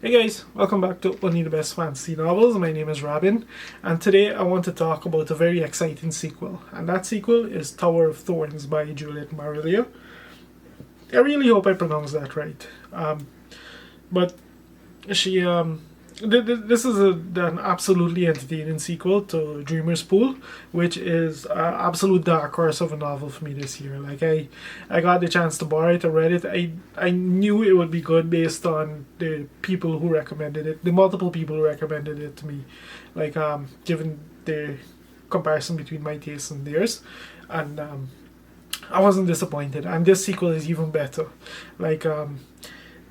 Hey guys, welcome back to Only the Best Fantasy Novels. My name is Robin, and today I want to talk about a very exciting sequel, and that sequel is Tower of Thorns by Juliet Marillier. I really hope I pronounced that right. But she this is an absolutely entertaining sequel to Dreamer's Pool, which is an absolute dark horse of a novel for me this year. Like I got the chance to borrow it, I read it. I knew it would be good based on the people who recommended it, the multiple people who recommended it to me. Like given the comparison between my tastes and theirs, and I wasn't disappointed. And this sequel is even better. Like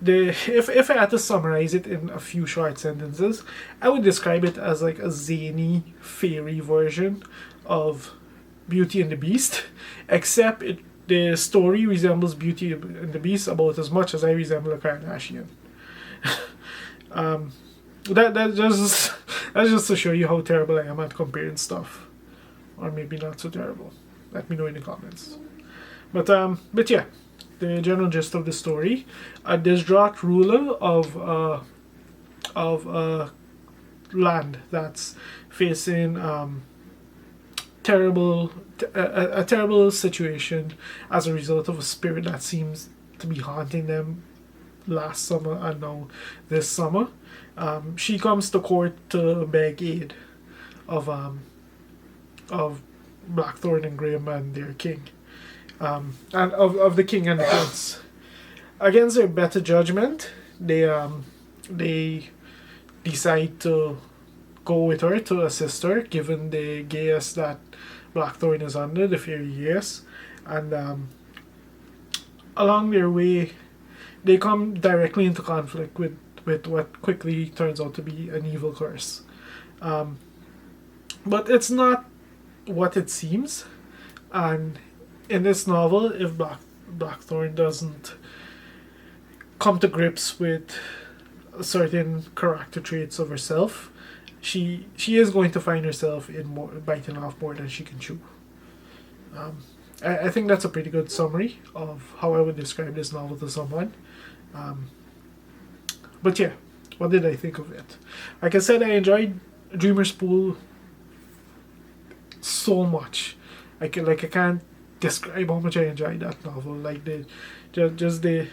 if I had to summarize it in a few short sentences, I would describe it as like a zany fairy version of Beauty and the Beast, except the story resembles Beauty and the Beast about as much as I resemble a Kardashian. That's just to show you how terrible I am at comparing stuff, or maybe not so terrible. Let me know in the comments. But yeah. The general gist of the story: a distraught ruler of land that's facing a terrible situation as a result of a spirit that seems to be haunting them last summer and now this summer. She comes to court to beg aid of Blackthorn and Grim and their king. And of the king and the prince. Against their better judgment, they decide to go with her to assist her, given the gaze that Blackthorn is under, the fairy gaze. And along their way, they come directly into conflict with what quickly turns out to be an evil curse. But it's not what it seems, and in this novel, if Blackthorn doesn't come to grips with certain character traits of herself, she is going to find herself biting off more than she can chew. I think that's a pretty good summary of how I would describe this novel to someone. But yeah, what did I think of it? Like I said, I enjoyed Dreamer's Pool so much. I can't describe how much I enjoyed that novel. Like just the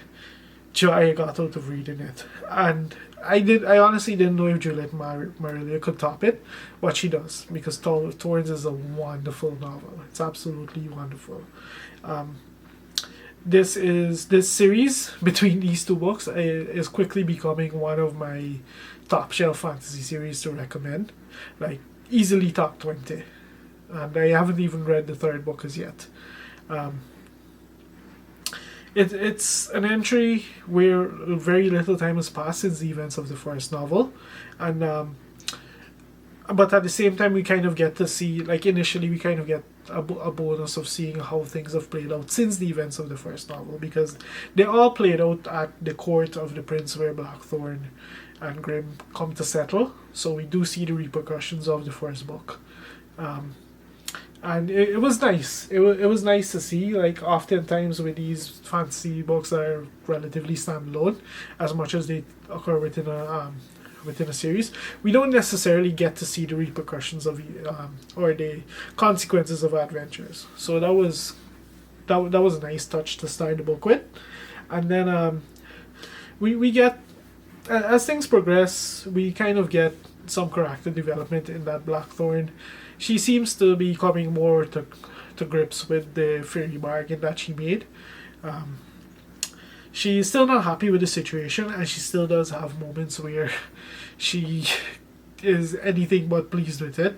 joy I got out of reading it. And I honestly didn't know if Juliet Marillier could top it, but she does, because Thorns is a wonderful novel. It's absolutely wonderful. This series between these two books is quickly becoming one of my top shelf fantasy series to recommend. Like easily top 20. And I haven't even read the third book as yet. It's an entry where very little time has passed since the events of the first novel, and but at the same time we kind of get to see, like initially we kind of get a bonus of seeing how things have played out since the events of the first novel, because they all played out at the court of the prince where Blackthorn and Grim come to settle. So we do see the repercussions of the first book. And it was nice. It was nice to see. Like oftentimes with these fantasy books that are relatively standalone, as much as they occur within a series, we don't necessarily get to see the repercussions of or the consequences of adventures. So that was a nice touch to start the book with, and then we get, as things progress, we kind of get some character development in that Blackthorn. She seems to be coming more to grips with the fairy bargain that she made. She's still not happy with the situation, and she still does have moments where she is anything but pleased with it.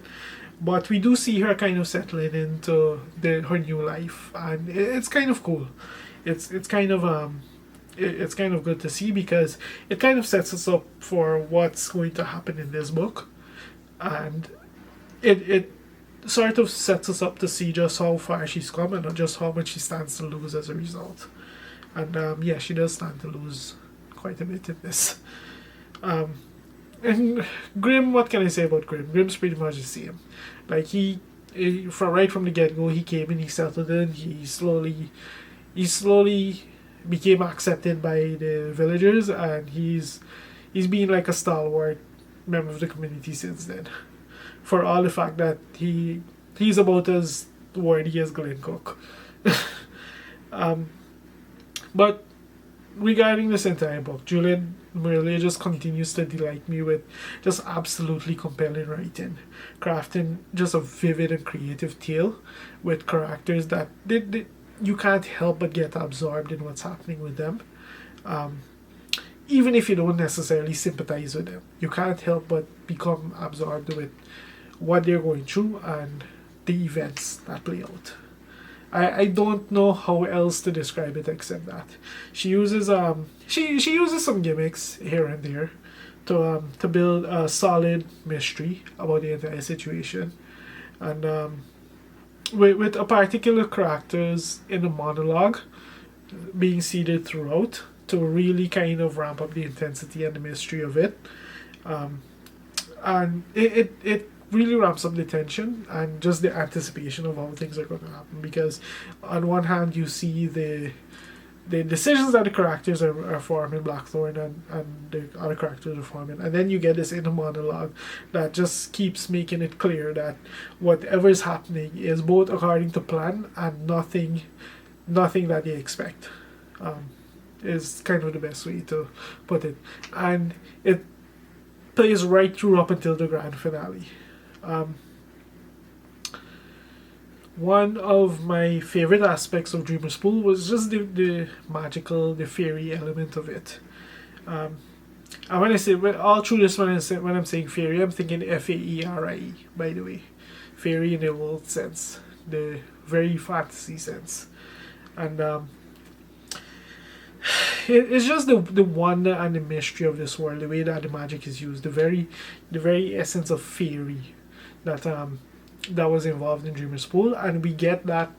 But we do see her kind of settling into her new life, and it's kind of cool. It's kind of good to see, because it kind of sets us up for what's going to happen in this book, and it sort of sets us up to see just how far she's come and just how much she stands to lose as a result. And yeah, she does stand to lose quite a bit in this. And Grim, what can I say about Grim? Grim's pretty much the same. Like he right from the get-go, he came in, he settled in, he slowly became accepted by the villagers, and he's he's been like a stalwart member of the community since then. For all the fact that he's about as worthy as Glenn Cook. But regarding this entire book, Juliet Marillier just continues to delight me with just absolutely compelling writing, crafting just a vivid and creative tale with characters that you can't help but get absorbed in what's happening with them. Even if you don't necessarily sympathize with them, you can't help but become absorbed with what they're going through and the events that play out. I don't know how else to describe it except that she uses she uses some gimmicks here and there to build a solid mystery about the entire situation, and with a particular characters in the monologue being seeded throughout to really kind of ramp up the intensity and the mystery of it, and it really ramps up the tension and just the anticipation of how things are going to happen, because on one hand you see the decisions that the characters are forming, Blackthorn and the other characters are forming, and then you get this inner monologue that just keeps making it clear that whatever is happening is both according to plan and nothing that they expect, is kind of the best way to put it, and it plays right through up until the grand finale. One of my favorite aspects of Dreamer's Pool was just the magical, the fairy element of it. And when I say, all through this, when I'm saying fairy, I'm thinking Faerie, by the way. Fairy in the old sense, the very fantasy sense. And it's just the wonder and the mystery of this world, the way that the magic is used, the very essence of fairy that was involved in Dreamer's Pool, and we get that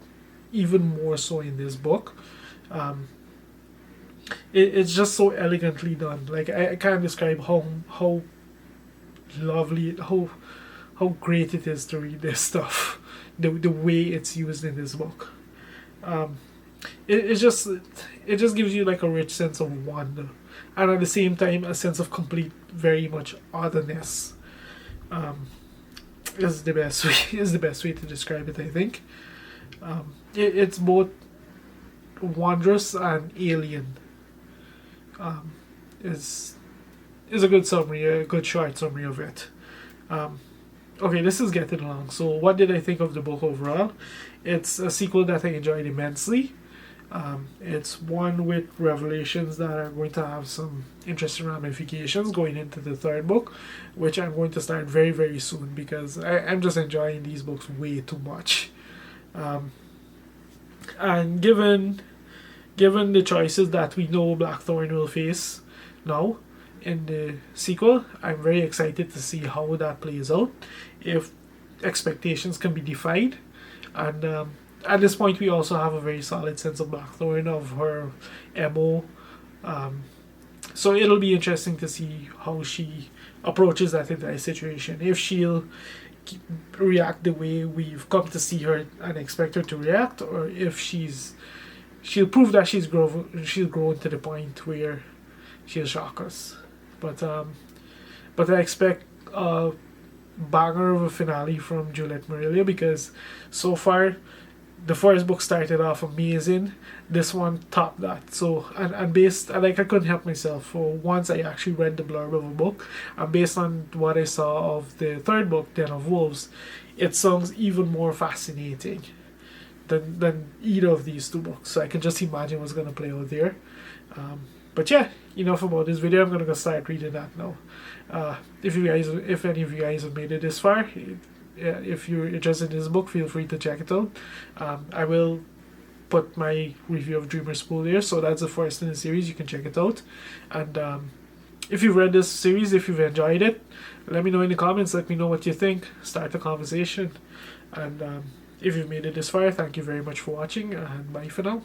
even more so in this book. It's just so elegantly done. Like I can't describe how lovely, how great it is to read this stuff. The way it's used in this book. It just gives you like a rich sense of wonder, and at the same time a sense of complete, very much otherness. Is the best way to describe it, I think. It's both wondrous and alien. Is a good summary, a good short summary of it. Okay, this is getting long. So what did I think of the book overall? It's a sequel that I enjoyed immensely. It's one with revelations that are going to have some interesting ramifications going into the third book, which I'm going to start very, very soon, because I'm just enjoying these books way too much. And given the choices that we know Blackthorn will face now in the sequel, I'm very excited to see how that plays out, if expectations can be defied, and at this point we also have a very solid sense of Blackthorn, of her MO, so it'll be interesting to see how she approaches that entire situation, if she'll react the way we've come to see her and expect her to react, or if she'll prove that she's grown to the point where she'll shock us. But I expect a banger of a finale from Juliet Marillier, because so far the first book started off amazing. This one topped that. So and I couldn't help myself. For once I actually read the blurb of a book, and based on what I saw of the third book, Den of Wolves, it sounds even more fascinating than either of these two books. So I can just imagine what's gonna play out there. But yeah, enough about this video. I'm gonna go start reading that now. If any of you guys have made it this far, if you're interested in this book, feel free to check it out. I will put my review of Dreamer's Pool there, so that's the first in the series. You can check it out. And if you've read this series, if you've enjoyed it, let me know in the comments. Let me know what you think. Start a conversation. And if you've made it this far, thank you very much for watching, and bye for now.